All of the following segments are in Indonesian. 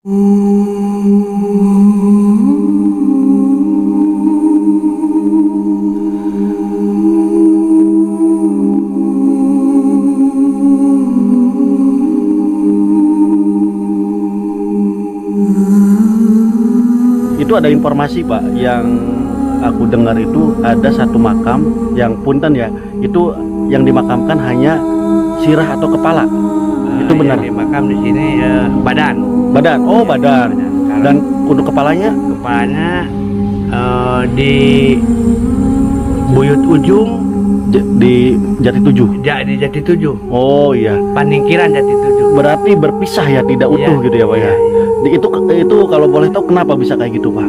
Itu ada informasi Pak, yang aku dengar itu ada satu makam yang punten ya, itu yang dimakamkan hanya sirah atau kepala. Itu benar. Yang makam di sini badan. Badan. Oh, badan. Dan untuk kepalanya Di Buyut Ujung, di Jati Tujuh. di Jati Tujuh. Oh iya. Paningkiran Jati Tujuh. Berarti berpisah ya, tidak utuh gitu ya Pak ya. Itu kalau boleh tahu kenapa bisa kayak gitu Pak?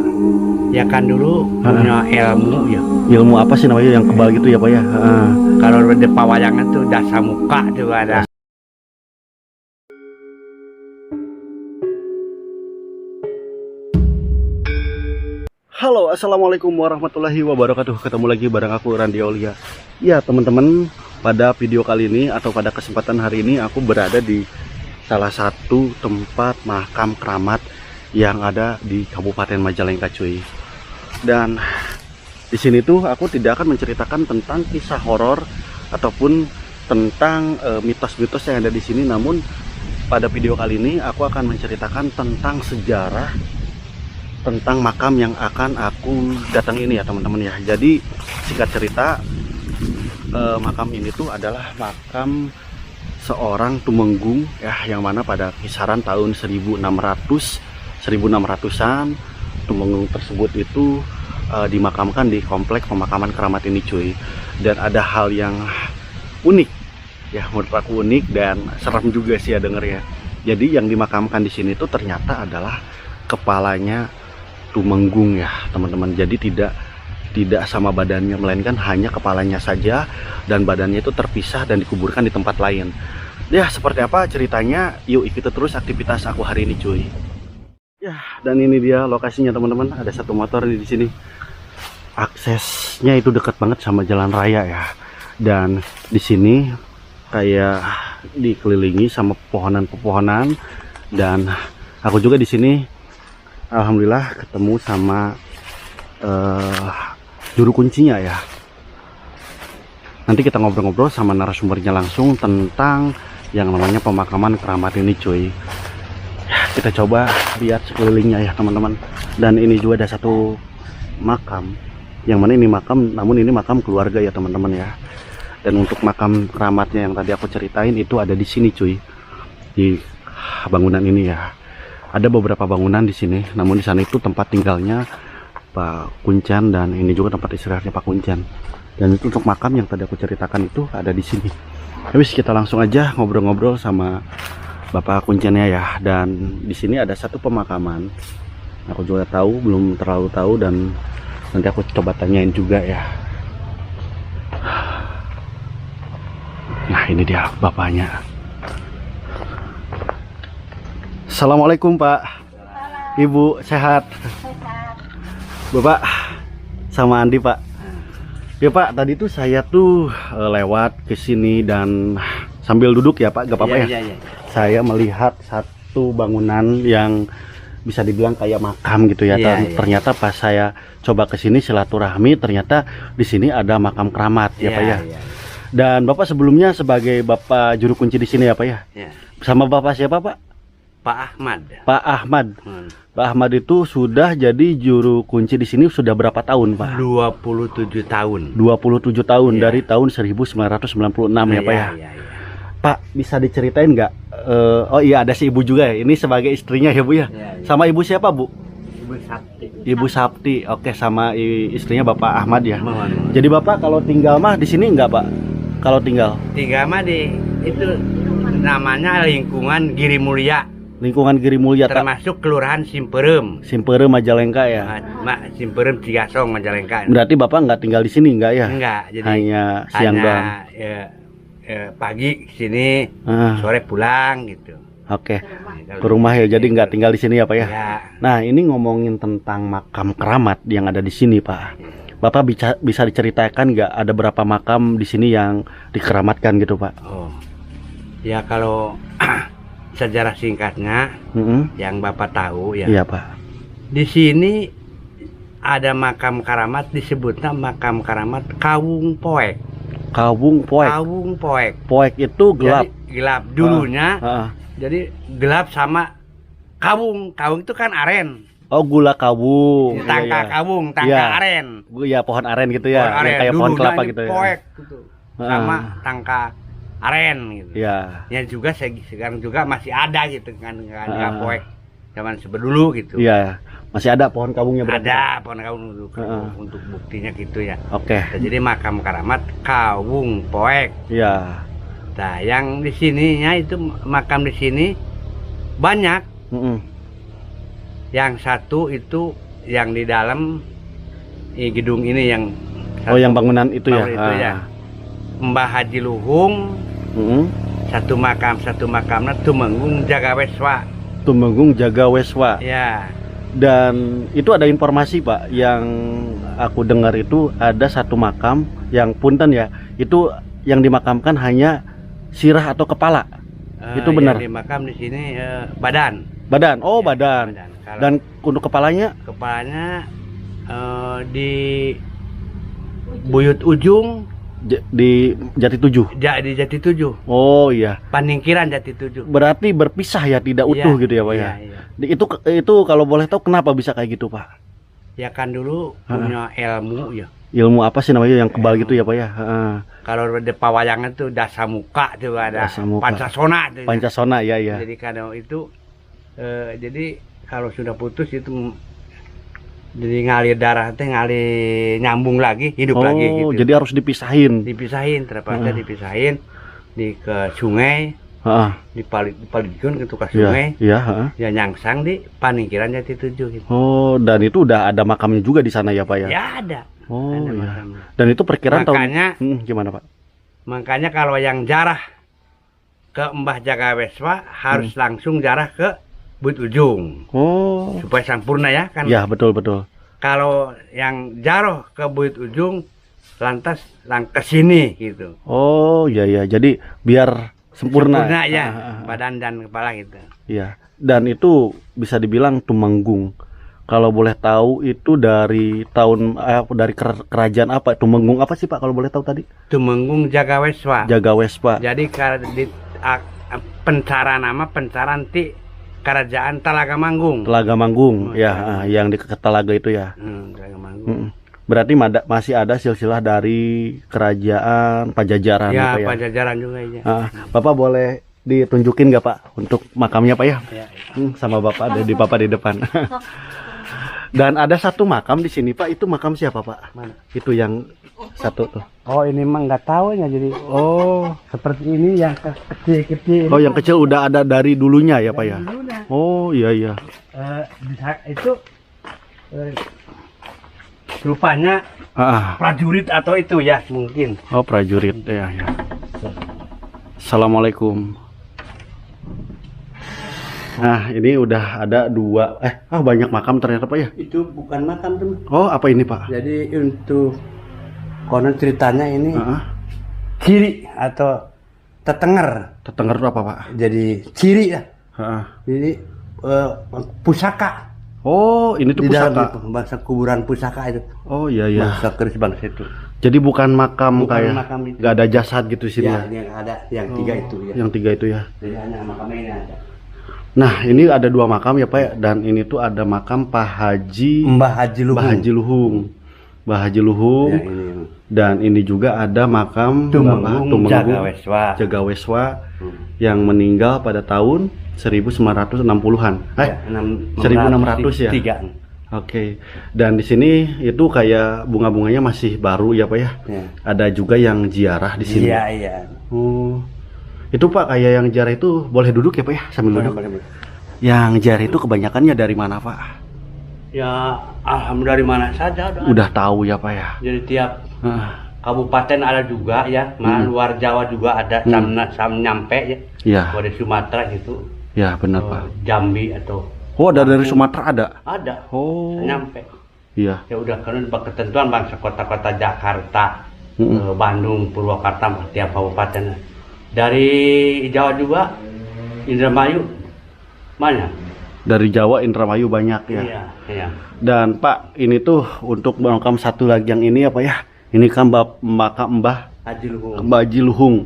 Ya kan dulu punya ilmu ya. Ilmu apa sih namanya yang kebal gitu ya Pak ya? Kalau di pawayangan tuh dasa muka tuh ada. Halo, assalamualaikum warahmatullahi wabarakatuh. Ketemu lagi bareng aku Randy Aulia. Ya teman-teman, pada video kali ini atau pada kesempatan hari ini aku berada di salah satu tempat makam keramat yang ada di Kabupaten Majalengka cuy. Dan di sini tuh aku tidak akan menceritakan tentang kisah horor ataupun tentang mitos-mitos yang ada di sini, namun pada video kali ini aku akan menceritakan tentang sejarah tentang makam yang akan aku datang ini ya teman-teman ya. Jadi singkat cerita, makam ini tuh adalah makam seorang tumenggung ya, yang mana pada kisaran tahun 1600-an tumenggung tersebut itu dimakamkan di komplek pemakaman keramat ini cuy. Dan ada hal yang unik ya, menurut aku unik dan serem juga sih ya dengernya. Jadi yang dimakamkan di sini tuh ternyata adalah kepalanya tumenggung ya teman-teman. Jadi tidak sama badannya, melainkan hanya kepalanya saja dan badannya itu terpisah dan dikuburkan di tempat lain. Ya seperti apa ceritanya, yuk ikuti terus aktivitas aku hari ini cuy. Ya, dan ini dia lokasinya teman-teman. Ada satu motor di sini. Aksesnya itu dekat banget sama jalan raya ya. Dan di sini kayak dikelilingi sama pepohonan-pepohonan. Dan aku juga di sini alhamdulillah ketemu sama juru kuncinya ya. Nanti kita ngobrol-ngobrol sama narasumbernya langsung tentang yang namanya pemakaman keramat ini cuy. Kita coba lihat sekelilingnya ya teman-teman. Dan ini juga ada satu makam, yang mana ini makam, namun ini makam keluarga ya teman-teman ya. Dan untuk makam keramatnya yang tadi aku ceritain itu ada di sini cuy, di bangunan ini ya. Ada beberapa bangunan di sini, namun di sana itu tempat tinggalnya Pak Kuncen, dan ini juga tempat istirahatnya Pak Kuncen. Dan itu untuk makam yang tadi aku ceritakan itu ada di sini. Habis kita langsung aja ngobrol-ngobrol sama Bapak Kuncennya ya. Dan di sini ada satu pemakaman, aku juga tahu, belum terlalu tahu, dan nanti aku coba tanyain juga ya. Nah ini dia bapaknya. Assalamualaikum Pak. Ibu sehat? Bapak sama Andi Pak. Ya Pak, tadi tuh saya tuh lewat ke sini dan sambil duduk ya Pak, gak apa-apa ya? Iya. Saya melihat satu bangunan yang bisa dibilang kayak makam gitu ya. Ternyata pas saya coba ke sini silaturahmi, ternyata di sini ada makam keramat ya Pak ya. Iya. Dan Bapak sebelumnya sebagai Bapak juru kunci di sini ya Pak ya? Iya. Sama Bapak siapa Pak? Pak Ahmad. Pak Ahmad. Pak Ahmad itu sudah jadi juru kunci di sini sudah berapa tahun Pak? 27 tahun. 27 tahun Iya. dari tahun 1996 ya Pak ya? Iya. Pak, bisa diceritain nggak? Oh iya, ada si ibu juga ya. Ini sebagai istrinya ya Bu ya? Iya. Sama ibu siapa Bu? Ibu Sakti. Ibu Sapti. Oke, sama istrinya Bapak Ahmad ya. Mohon. Jadi Bapak kalau tinggal mah di sini nggak Pak? Kalau tinggal Tiga mah di itu namanya lingkungan Giri Mulia, lingkungan Giri Mulia, termasuk kelurahan Simperem. Simpere Majalengka ya. Simperem Cigasong Majalengka. Berarti Bapak nggak tinggal di sini nggak ya? Enggak, jadi Hanya siang doang. Pagi sini, sore pulang gitu. Oke. Ke rumah ya, jadi nggak tinggal di sini ya Pak ya? Ya. Nah ini ngomongin tentang makam keramat yang ada di sini Pak. Bapak bisa diceritakan nggak ada berapa makam di sini yang dikeramatkan gitu Pak? Oh, ya kalau sejarah singkatnya yang Bapak tahu ya. Iya Pak. Di sini ada makam karamat, disebutnya makam karamat Kawung Poek. Kawung Poek. Kawung Poek. Poek itu gelap. Jadi, gelap dulunya. Ah. Jadi gelap sama kawung. Kawung itu kan aren. Oh, gula kawung. Tangka Iya, kawung, tangka Iya. aren. Ya pohon aren gitu ya. Pohon aren. Yang kayak pohon Dulunya kelapa ini gitu ya. Poek gitu. Sama tangka aren gitu. Iya. Yang juga sekarang juga masih ada gitu kan Poek. Zaman sebelum gitu. Iya. Masih ada pohon kawungnya berarti. Ada pohon kawung untuk buktinya gitu ya. Oke. Nah, jadi makam karamat Kawung Poek. Iya. Nah, yang di sininya itu makam di sini banyak. Yang satu itu yang di dalam gedung ini yang Oh, yang bangunan itu ya. itu ya. Mbah Haji Luhung. Satu makamnya Tumenggung Jagaweswa. Tumenggung Jagaweswa. Ya. Dan itu ada informasi Pak yang aku dengar itu ada satu makam yang punten ya. Itu yang dimakamkan hanya sirah atau kepala. Itu benar. Yang dimakam di sini badan. Badan. Oh, Ya, badan. Kalau Dan untuk kepalanya kepalanya di Buyut Ujung di Jati Tujuh. di Jati Tujuh. Oh iya. Paningkiran Jati Tujuh. Berarti berpisah ya, tidak utuh gitu ya Pak ya. Iya. Itu kalau boleh tahu kenapa bisa kayak gitu Pak? Ya kan dulu punya ilmu ya. Ilmu apa sih namanya yang kebal gitu ya Pak ya? Kalau di pawayangan tuh Dasamuka tuh ada Dasamuka. Pancasona tuh. Pancasona ya ya. Jadi kalau itu jadi kalau sudah putus itu jadi ngalir darah teh ngalir nyambung lagi, hidup lagi gitu. Jadi harus dipisahin. Dipisahin, terpaksa dipisahin ke sungai. Dipalitkan gitu ke sungai. Iya, Ya nyangsang di Paningkiran Jati Tujuh gitu. Oh, dan itu udah ada makamnya juga di sana ya Pak ya? Ya ada. Oh ada iya. makamnya. Dan itu perkiraan Makanya gimana Pak? Makanya kalau yang jarah ke Mbah Jagaweswa harus langsung jarah ke Buyut Ujung. Oh. Supaya sempurna ya kan. Ya betul. Kalau yang jaroh ke Buyut Ujung lantas ke sini gitu. Oh iya. Jadi biar sempurna ya badan dan kepala gitu. Iya. Dan itu bisa dibilang Tumenggung. Kalau boleh tahu itu dari tahun dari kerajaan apa? Tumenggung apa sih Pak kalau boleh tahu tadi? Tumenggung Jagaweswa. Jagaweswa. Jadi pencaran ti Kerajaan Talaga Manggung. Talaga Manggung, yang di Talaga itu ya. Talaga Manggung. Berarti masih ada silsilah dari kerajaan Pajajaran. Ya, Pak, ya? Pajajaran juga ya. Bapak boleh ditunjukin nggak Pak untuk makamnya Pak ya? Ya. Sama Bapak di depan. Dan ada satu makam di sini Pak. Itu makam siapa Pak? Mana? Itu yang satu tuh. Oh ini mah nggak tahu ya jadi. Oh seperti ini yang kecil-kecil. Oh yang kecil udah ada dari dulunya ya Pak ya? Dulunya. Oh iya. Itu rupanya prajurit atau itu ya mungkin. Oh prajurit ya. Assalamualaikum. Nah ini udah ada dua. Banyak makam ternyata Pak ya? Itu bukan makam teman. Oh apa ini Pak? Jadi untuk konon ceritanya ini ciri atau tetenger. Tetenger itu apa Pak? Jadi ciri ya. Jadi pusaka. Oh ini tuh pusaka. Itu, bahasa kuburan pusaka itu. Oh iya. Bahasa keris bangsa itu. Jadi bukan makam kayak makam itu. Gak ada jasad gitu sini ya? Yang ada yang tiga itu ya. Yang tiga itu ya. Jadi hanya makam ini ada. Nah ini ada dua makam ya Pak ya. Dan ini tuh ada makam Mbah Haji Luhung. Mbah Haji Luhung. Ya, ini. Dan ini juga ada makam Tumenggung Jagaweswa yang meninggal pada tahun 1960-an. 1600 ya. Oke. Dan di sini itu kayak bunga-bunganya masih baru ya Pak ya. Ada juga yang ziarah di sini. Iya. Itu Pak kayak yang ziarah itu boleh duduk ya Pak ya sambil duduk. Boleh. Yang ziarah itu kebanyakannya dari mana Pak? Ya alhamdulillah dari mana saja udah tahu ya Pak ya. Jadi tiap kabupaten ada juga ya, luar Jawa juga ada sam nyampe ya. Iya. Dari Sumatera gitu. Ya benar Pak. Jambi atau. Oh ada dari Sumatera ada? Ada. Oh. Nyampe. Iya. Ya udah karena ketentuan bangsa kota-kota Jakarta, Bandung, Purwakarta, tiap kabupaten. Dari Jawa juga Indramayu banyak. Dari Jawa Indramayu banyak ya. Iya, iya. Dan Pak, ini tuh untuk makam satu lagi yang ini apa ya? Ini kan makam Mbah Haji Luhung. Mbah Haji Luhung.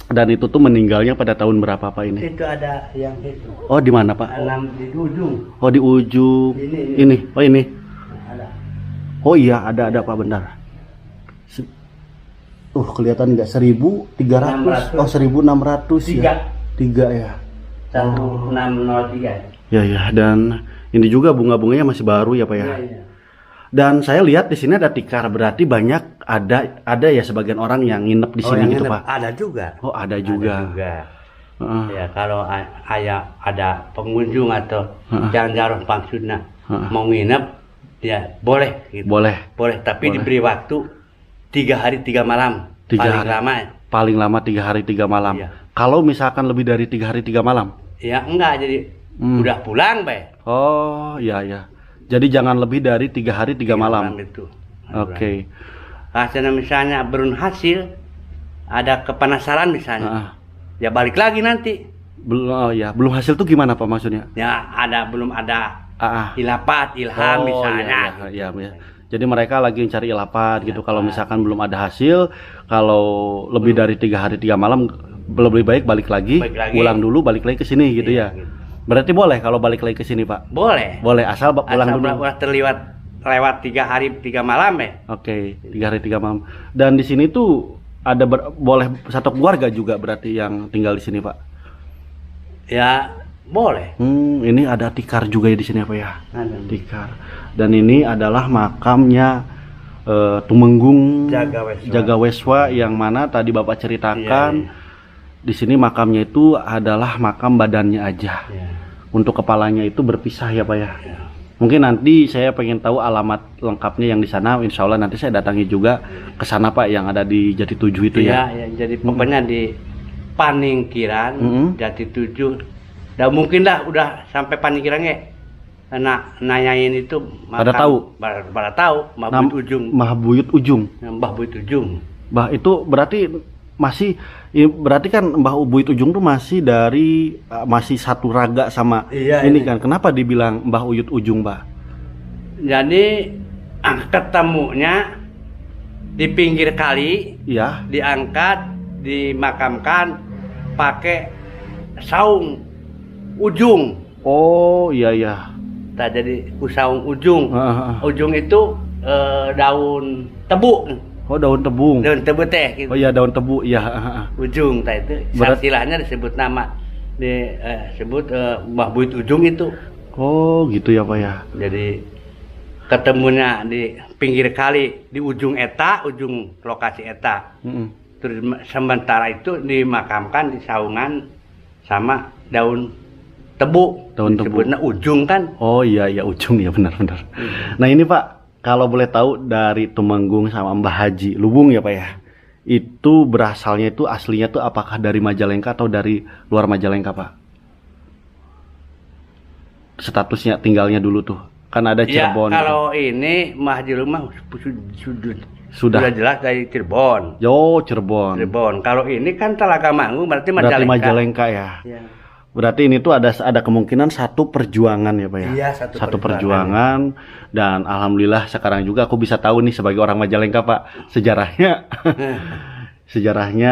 Dan itu tuh meninggalnya pada tahun berapa Pak ini? Itu ada yang itu. Oh, di mana Pak? Alam di ujung. Oh, di ujung. Ini. Oh, ini. Ada. Oh iya, ada Pak, bentar. Kelihatan nggak 1.300? Oh, 1.600 ya. 3 ya. 1603. Ya, dan ini juga bunga-bunganya masih baru ya Pak ya. Iya. Dan saya lihat di sini ada tikar, berarti banyak ada ya sebagian orang yang nginep di sini gitu Pak. Ada juga. Oh, ada juga. Ya, kalau ada pengunjung atau yang jarum pangsudna mau nginep, ya boleh gitu. Boleh, tapi diberi waktu 3 hari 3 malam. Paling lama 3 hari 3 malam. Iya. Kalau misalkan lebih dari 3 hari 3 malam? Ya enggak, jadi udah pulang, Bay. Oh, iya. Jadi jangan lebih dari 3 hari 3 malam. Itu. Oke. Hasilnya misalnya belum hasil, ada kepanasaran misalnya. Ya balik lagi nanti. Belum hasil tuh gimana Pak maksudnya? Ya belum ada ilham misalnya. Iya. Jadi mereka lagi mencari ilapat gitu. Kalau misalkan belum ada hasil, kalau lebih dari 3 hari 3 malam, lebih baik balik lagi. Pulang dulu, balik lagi ke sini gitu ya. Gitu. Berarti boleh kalau balik lagi ke sini Pak? Boleh. Asal pulang dulu. Udah lewat 3 hari 3 malam ya. Oke, 3 hari 3 malam. Dan di sini tuh ada boleh satu keluarga juga berarti yang tinggal di sini Pak? Ya boleh. Ini ada tikar juga ya di sini apa ya? Ada. Tikar. Dan ini adalah makamnya Tumenggung Jagaweswa yang mana tadi Bapak ceritakan. Iya. Di sini makamnya itu adalah makam badannya aja. Iya. Untuk kepalanya itu berpisah ya Pak ya. Iya. Mungkin nanti saya pengen tahu alamat lengkapnya yang di sana. Insya Allah nanti saya datangi juga ke sana Pak yang ada di Jatitujuh itu ya. Iya, jadi pokoknya di Paningkiran, Jatitujuh. Dan mungkin lah udah sampai Paningkirannya. Nanyain itu pada tahu Mbah Buyut Ujung. Mbah Buyut Ujung. Mbah itu berarti berarti kan Mbah Buyut Ujung tuh masih satu raga sama ini kan. Kenapa dibilang Mbah Buyut Ujung, Mbah? Jadi ketemunya di pinggir kali, ya, diangkat, dimakamkan pakai saung ujung. Oh, iya. Jadi saung ujung. Ujung itu daun tebu. Oh, daun tebu. Daun tebu teh gitu. Oh iya, daun tebu. Iya, Ujung teh itu. Silsilahnya disebut nama. Disebut Mbah Buyut Ujung itu. Oh, gitu ya, Pak ya. Jadi ketemunya di pinggir kali di ujung lokasi eta. Terus sementara itu dimakamkan di saungan sama daun tebu. Disebutnya ujung kan. Oh iya, ujung ya, benar. Nah ini Pak, kalau boleh tahu dari Tumenggung sama Mbah Haji Luhung ya Pak ya, itu berasalnya itu aslinya tuh apakah dari Majalengka atau dari luar Majalengka Pak? Statusnya tinggalnya dulu tuh, kan ada Cirebon. Ya, kalau ini Mbah Haji Luhung sudah jelas dari Cirebon. Cirebon. Kalau ini kan Talaga Manggung berarti Majalengka ya. Berarti ini tuh ada kemungkinan satu perjuangan ya Pak ya? Iya, satu perjuangan. Dan alhamdulillah sekarang juga aku bisa tahu nih sebagai orang Majalengka Pak, sejarahnya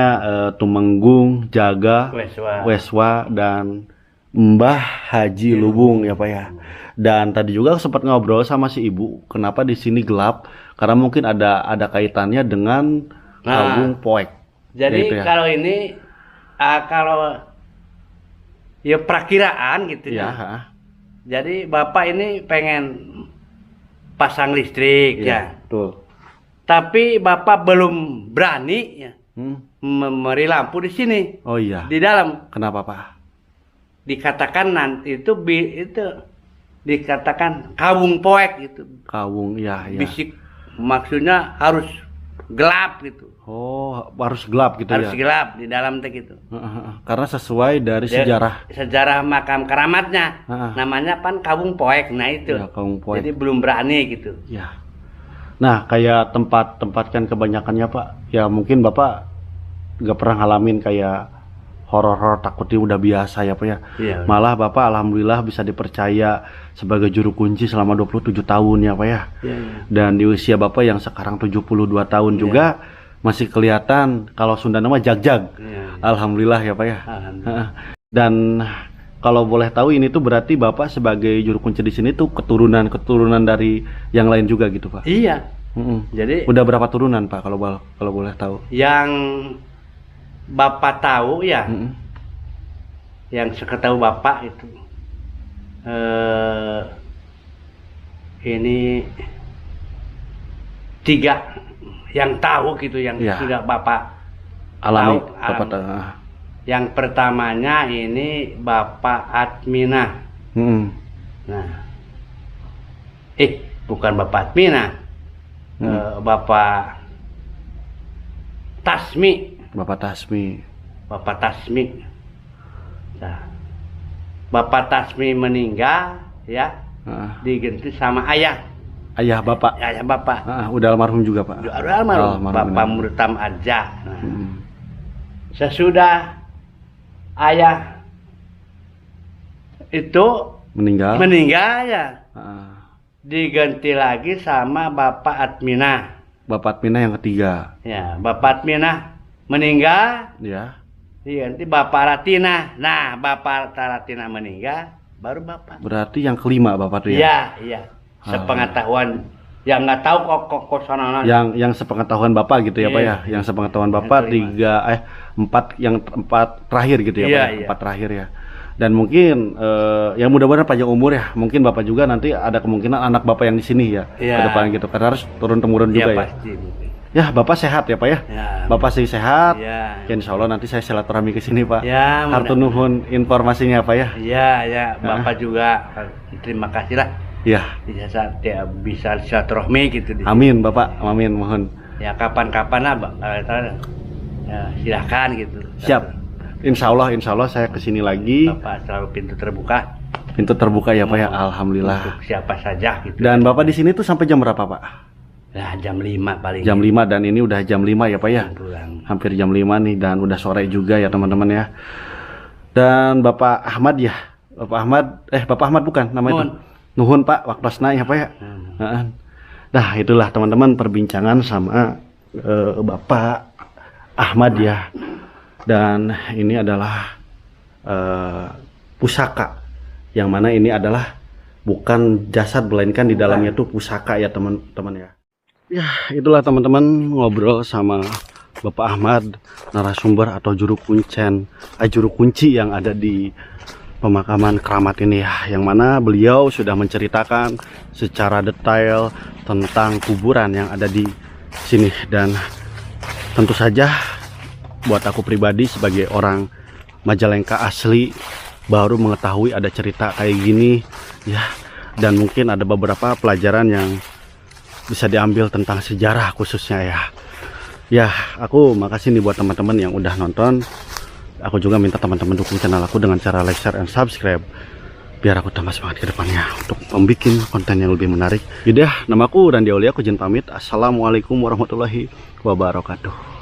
Tumenggung, Jagaweswa dan Mbah Haji Luhung ya Pak ya. Dan tadi juga sempat ngobrol sama si Ibu, kenapa di sini gelap? Karena mungkin ada kaitannya dengan Kampung Poek. Jadi ya? Kalau ini ya perakiraan gitu ya. Jadi Bapak ini pengen pasang listrik ya. Betul. Tapi Bapak belum berani ya memberi lampu di sini. Oh iya. Di dalam. Kenapa Pak? Dikatakan nanti itu dikatakan Kampung Poek gitu. Kawung ya. Bisik maksudnya harus gelap gitu. Oh, harus gelap gitu harus gelap di dalam teh gitu. Karena sesuai dari sejarah makam keramatnya. Namanya kan Kampung Poek. Nah itu. Ya, Kampung Poek. Jadi belum berani gitu. Ya. Nah, kayak tempat kan kebanyakannya Pak. Ya mungkin Bapak nggak pernah ngalamin kayak horor-horor takutnya udah biasa ya Pak ya. Iya. Malah Bapak alhamdulillah bisa dipercaya sebagai juru kunci selama 27 tahun ya Pak ya. Iya. Dan di usia Bapak yang sekarang 72 tahun juga masih kelihatan kalau Sunda nama jag-jag. Iya. Alhamdulillah ya Pak ya. Alhamdulillah. Dan kalau boleh tahu ini tuh berarti Bapak sebagai juru kunci di sini tuh keturunan dari yang lain juga gitu Pak. Iya. Jadi Udah berapa turunan Pak kalau boleh tahu? yang Bapak tahu ya, yang seketahui Bapak itu ini 3 yang tahu gitu, yang sudah Bapak alami tahu. Bapak tahu. Yang pertamanya ini Bapak Atmina. Nah, bukan Bapak Atmina, Bapak Tasmi. Bapak Tasmi. Nah, Bapak Tasmi meninggal ya, diganti sama ayah Bapak. Udah almarhum juga Pak. Udah almarhum. Bapak Murtam aja. Nah, sesudah ayah itu meninggal ya, diganti lagi sama Bapak Atmina. Bapak Atmina yang ketiga. Ya, Bapak Atmina meninggal. Ya. Diganti Bapak Ratina. Nah, Bapak Ratina meninggal, baru Bapak. Berarti yang kelima Bapak tuh ya? Iya. Sepengetahuan yang nggak tahu kok sononan. Yang sepengetahuan Bapak gitu ya Pak ya? Yang sepengetahuan Bapak 4 terakhir gitu ya Pak? Ya? 4 terakhir ya. Dan mungkin yang mudah-mudahan panjang umur ya. Mungkin Bapak juga nanti ada kemungkinan anak Bapak yang di sini ya, ke depan gitu. Karena harus turun temurun juga ya. Pasti. Ya Bapak sehat ya Pak ya. Bapak sih sehat. Ya. Insya Allah nanti saya silaturahmi ke sini Pak. Ya. Hartu nuhun informasinya Pak ya. Iya. Bapak juga terima kasih lah. Ya. Bisa silaturahmi gitu. Amin Bapak. Amin mohon. Ya kapan-kapan lah ya, silakan gitu. Siap. Insya Allah saya kesini lagi. Bapak selalu pintu terbuka. Pintu terbuka ya Pak ya. Alhamdulillah. Untuk siapa saja gitu. Dan Bapak di sini tuh sampai jam berapa Pak? Nah, jam 5 paling. Jam 5 dan ini udah jam 5 ya Pak ya. Hampir jam 5 nih dan udah sore juga ya teman-teman ya. Dan Bapak Ahmad ya. Bapak Ahmad bukan namanya itu. Nuhun Pak Waktosna ya Pak ya. Nah, itulah teman-teman perbincangan sama Bapak Ahmad ya. Dan ini adalah pusaka. Yang mana ini adalah bukan jasad melainkan di dalamnya tuh pusaka ya teman-teman ya. Ya, itulah teman-teman ngobrol sama Bapak Ahmad, narasumber atau juru kunci yang ada di pemakaman keramat ini ya, yang mana beliau sudah menceritakan secara detail tentang kuburan yang ada di sini. Dan tentu saja buat aku pribadi sebagai orang Majalengka asli baru mengetahui ada cerita kayak gini ya, dan mungkin ada beberapa pelajaran yang bisa diambil tentang sejarah khususnya ya. Ya, aku makasih nih buat teman-teman yang udah nonton. Aku juga minta teman-teman dukung channel aku dengan cara like, share, and subscribe biar aku tambah semangat ke depannya untuk membuat konten yang lebih menarik. Yaudah, namaku Randy Aulia, aku izin pamit. Assalamualaikum warahmatullahi wabarakatuh.